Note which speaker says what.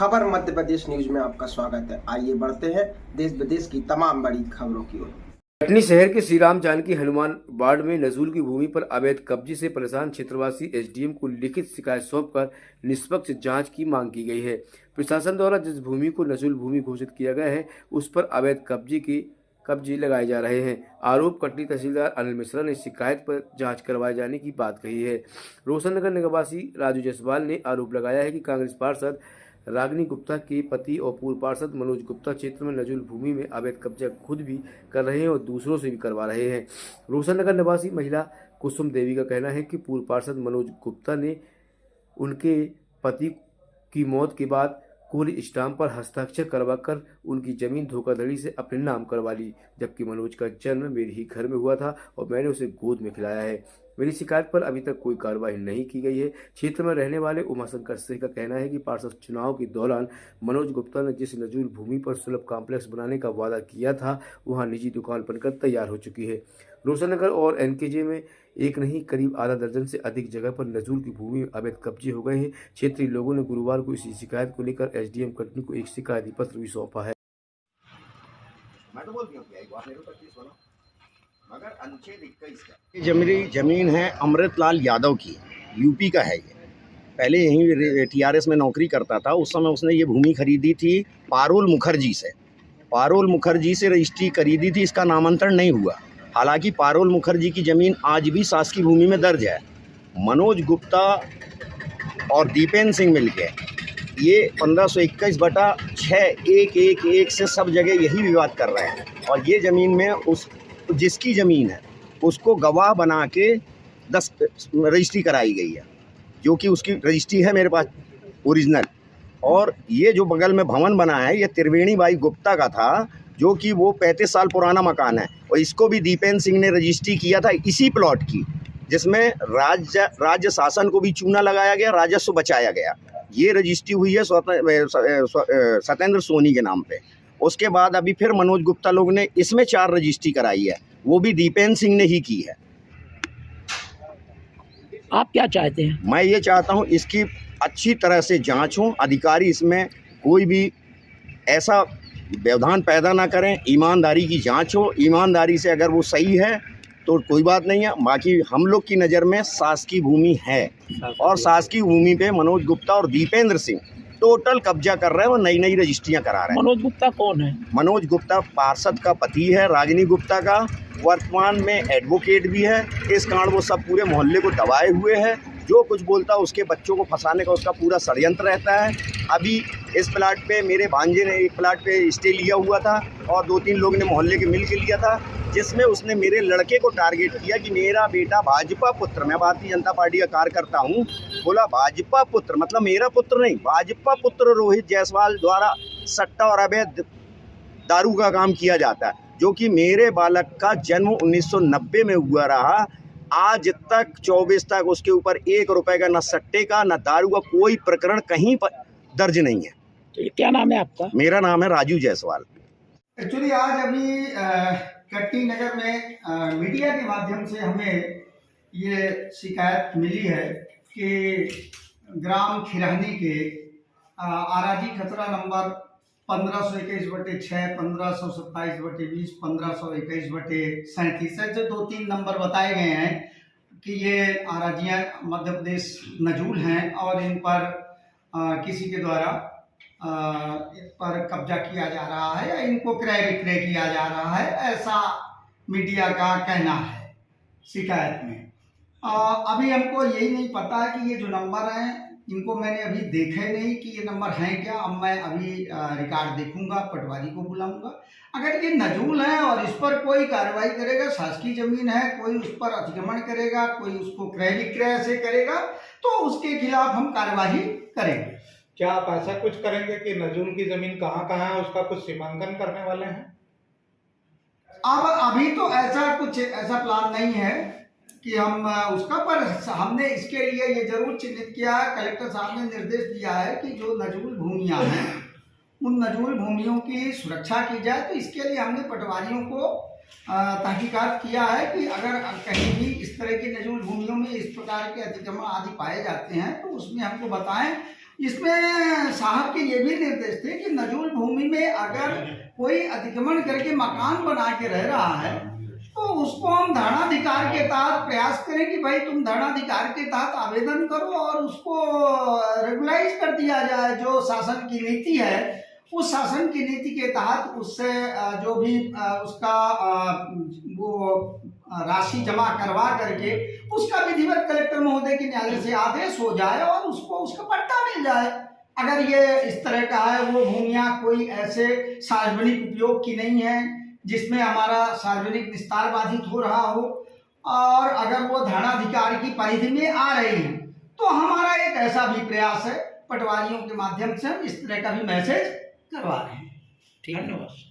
Speaker 1: खबर मध्य प्रदेश न्यूज में आपका स्वागत है। आइए बढ़ते हैं देश विदेश की तमाम बड़ी खबरों की ओर।
Speaker 2: कटनी शहर के श्री राम जानकी हनुमान वार्ड में नजूल की भूमि पर अवैध कब्जे से परेशान क्षेत्रवासी एसडीएम को लिखित शिकायत सौंपकर निष्पक्ष जांच की मांग की गई है। प्रशासन द्वारा जिस भूमि को नजूल भूमि घोषित किया गया है उस पर अवैध कब्जे लगाए जा रहे हैं। आरोप कटनी तहसीलदार अनिल मिश्रा ने शिकायत पर जांच करवाए जाने की बात कही है। रोशननगर निवासी राजू जायसवाल ने आरोप लगाया है कि कांग्रेस पार्षद रागिनी गुप्ता के पति और पूर्व पार्षद मनोज गुप्ता क्षेत्र में नजूल भूमि में अवैध कब्जा खुद भी कर रहे हैं और दूसरों से भी करवा रहे हैं। रोशननगर निवासी महिला कुसुम देवी का कहना है कि पूर्व पार्षद मनोज गुप्ता ने उनके पति की मौत के बाद कोल स्टाम्प पर हस्ताक्षर करवाकर उनकी जमीन धोखाधड़ी से अपने नाम करवा ली, जबकि मनोज का जन्म मेरे ही घर में हुआ था और मैंने उसे गोद में खिलाया है। मेरी शिकायत पर अभी तक कोई कार्रवाई नहीं की गई है। क्षेत्र में रहने वाले उमाशंकर सिंह का कहना है कि पार्षद चुनाव के दौरान मनोज गुप्ता ने जिस नजूल भूमि पर सुलभ कॉम्प्लेक्स बनाने का वादा किया था वहां निजी दुकान बनकर तैयार हो चुकी है। रोशननगर और एनकेजे में एक नहीं करीब आधा दर्जन से अधिक जगह पर नजूल की भूमि अवैध कब्जे हो गए हैं। क्षेत्रीय लोगों ने गुरुवार को इसी शिकायत को लेकर एसडीएम कटनी को एक शिकायती पत्र भी सौंपा है।
Speaker 3: मैं तो बोल दिया मगर अनुच्छेद 21 का जमीन है अमृतलाल यादव की, यूपी का है। ये पहले यहीं टीआरएस में नौकरी करता था। उस समय उसने ये भूमि खरीदी थी पारुल मुखर्जी से। पारुल मुखर्जी से रजिस्ट्री खरीदी थी, इसका नामांतरण नहीं हुआ। हालांकि पारुल मुखर्जी की ज़मीन आज भी शासकीय भूमि में दर्ज है। मनोज गुप्ता और दीपेंद्र सिंह मिलके ये 1521/6/111 से सब जगह यही विवाद कर रहे हैं और ये ज़मीन में उस जिसकी ज़मीन है उसको गवाह बना के 10 रजिस्ट्री कराई गई है, जो कि उसकी रजिस्ट्री है मेरे पास ओरिजिनल। और ये जो बगल में भवन बना है ये त्रिवेणी बाई गुप्ता का था, जो कि वो 35 साल पुराना मकान है और इसको भी दीपेंद्र सिंह ने रजिस्ट्री किया था इसी प्लॉट की, जिसमें राज्य शासन को भी चूना लगाया गया, राजस्व बचाया गया। ये रजिस्ट्री हुई है सत्येंद्र सोनी के नाम पे। उसके बाद अभी फिर मनोज गुप्ता लोग ने इसमें 4 रजिस्ट्री कराई है, वो भी दीपेंद्र सिंह ने ही की है।
Speaker 4: आप क्या चाहते हैं?
Speaker 3: मैं ये चाहता हूँ इसकी अच्छी तरह से जांच हो, अधिकारी इसमें कोई भी ऐसा व्यवधान पैदा ना करें, ईमानदारी की जांच हो। ईमानदारी से अगर वो सही है तो कोई बात नहीं है, बाकी हम लोग की नज़र में शासकीय भूमि है और शासकीय भूमि पे मनोज गुप्ता और दीपेंद्र सिंह टोटल कब्जा कर रहे हैं और नई नई रजिस्ट्रियाँ करा रहे हैं।
Speaker 4: मनोज गुप्ता कौन है?
Speaker 3: मनोज गुप्ता पार्षद का पति है रागिनी गुप्ता का, वर्तमान में एडवोकेट भी है। इस कारण वो सब पूरे मोहल्ले को दबाए हुए है। जो कुछ बोलता है उसके बच्चों को फंसाने का उसका पूरा षड्यंत्र रहता है। अभी इस प्लाट पे मेरे भांजे ने एक प्लाट पे स्टे लिया हुआ था और 2-3 लोग ने मोहल्ले के मिल के लिया था, जिसमें उसने मेरे लड़के को टारगेट किया कि मेरा बेटा भाजपा पुत्र, मैं भारतीय जनता पार्टी का कार्यकर्ता हूँ, बोला भाजपा पुत्र मतलब मेरा पुत्र नहीं, भाजपा पुत्र रोहित जायसवाल द्वारा सट्टा और अवैध दारू का काम किया जाता है, जो कि मेरे बालक का जन्म 1990 में हुआ रहा। आज तक 24 तक उसके ऊपर 1 रुपए का न सट्टे का न दारू का कोई प्रकरण कहीं पर दर्ज नहीं है।
Speaker 4: तो क्या नाम है आपका?
Speaker 3: मेरा नाम है राजू जायसवाल।
Speaker 5: एक्चुअली आज अभी कटनी नगर में मीडिया के माध्यम से हमें ये शिकायत मिली है कि ग्राम खिरहनी के आराजी खतरा नंबर 1521/6, 1527/20, 1521/37 से 2-3 नंबर बताए गए हैं कि ये आराजियाँ मध्य प्रदेश नजूल हैं और इन पर किसी के द्वारा पर कब्जा किया जा रहा है या इनको क्रय विक्रय किया जा रहा है, ऐसा मीडिया का कहना है शिकायत में। अभी हमको यही नहीं पता है कि ये जो नंबर हैं इनको मैंने अभी देखे नहीं कि ये नंबर हैं क्या। अब मैं अभी रिकॉर्ड देखूंगा, पटवारी को बुलाऊंगा। अगर ये नजूल है और इस पर कोई कार्रवाई करेगा, शासकीय जमीन है, कोई उस पर अतिक्रमण करेगा, कोई उसको क्रय विक्रय से करेगा, तो उसके खिलाफ हम कार्यवाही करेंगे।
Speaker 6: क्या आप ऐसा कुछ करेंगे कि नजूल की जमीन कहाँ कहाँ है उसका कुछ सीमांकन करने वाले हैं?
Speaker 5: अब अभी तो ऐसा प्लान नहीं है कि हम उसका, पर हमने इसके लिए ये जरूर चिन्हित किया है, कलेक्टर साहब ने निर्देश दिया है कि जो नजूल भूमियां हैं उन नजूल भूमियों की सुरक्षा की जाए। तो इसके लिए हमने पटवारियों को तहकीकात किया है कि अगर कहीं भी इस तरह की नजूल भूमियों में इस प्रकार के अतिक्रमण आदि पाए जाते हैं तो उसमें हमको बताएं, इसमें साहब के ये भी निर्देश थे कि नजूल भूमि में अगर कोई अतिक्रमण करके मकान बना के रह रहा है तो उसको हम धरणाधिकार के तहत प्रयास करें कि भाई तुम धरणाधिकार के तहत आवेदन करो और उसको रेगुलाइज कर दिया जाए। जो शासन की नीति है उस शासन की नीति के तहत उससे जो भी उसका वो राशि जमा करवा करके उसका विधिवत कलेक्टर महोदय के न्यायालय से आदेश हो जाए और उसको उसका पट्टा मिल जाए। अगर ये इस तरह का है, वो भूमियां कोई ऐसे सार्वजनिक उपयोग की नहीं है जिसमें हमारा सार्वजनिक विस्तार बाधित हो रहा हो, और अगर वो धरणाधिकार की परिधि में आ रही है तो हमारा एक ऐसा भी प्रयास है, पटवारियों के माध्यम से हम इस तरह का भी मैसेज करवा रहे हैं।
Speaker 4: धन्यवाद।